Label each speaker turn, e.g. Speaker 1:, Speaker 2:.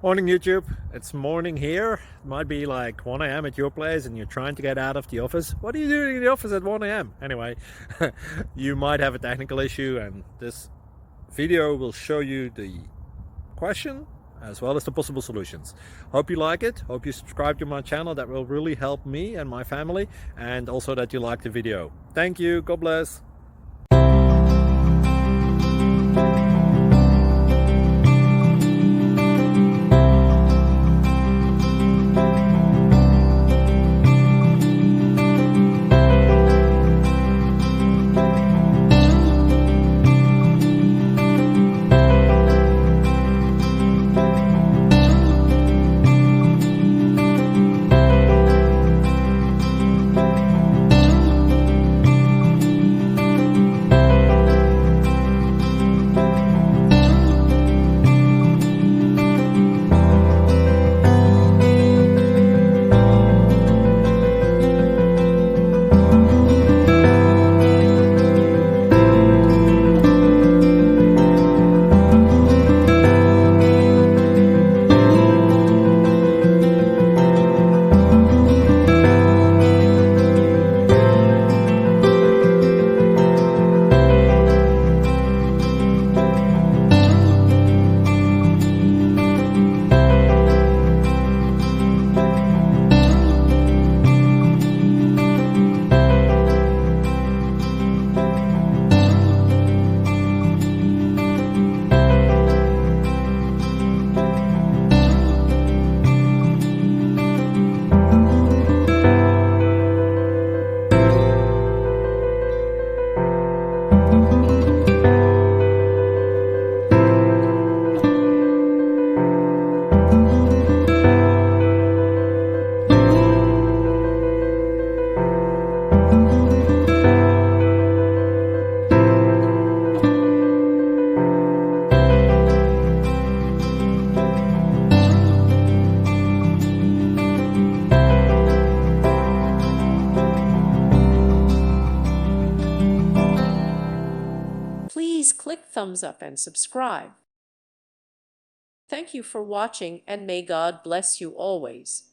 Speaker 1: Morning YouTube, it's morning here. It might be like 1 a.m. at your place and you're trying to get out of the office. What are you doing in the office at 1 a.m.? Anyway, you might have a technical issue and this video will show you the question as well as the possible solutions. Hope you like it, hope you subscribe to my channel. That will really help me and my family, and also that you like the video. Thank you, God bless.
Speaker 2: Please click thumbs up and subscribe. Thank you for watching, and may God bless you always.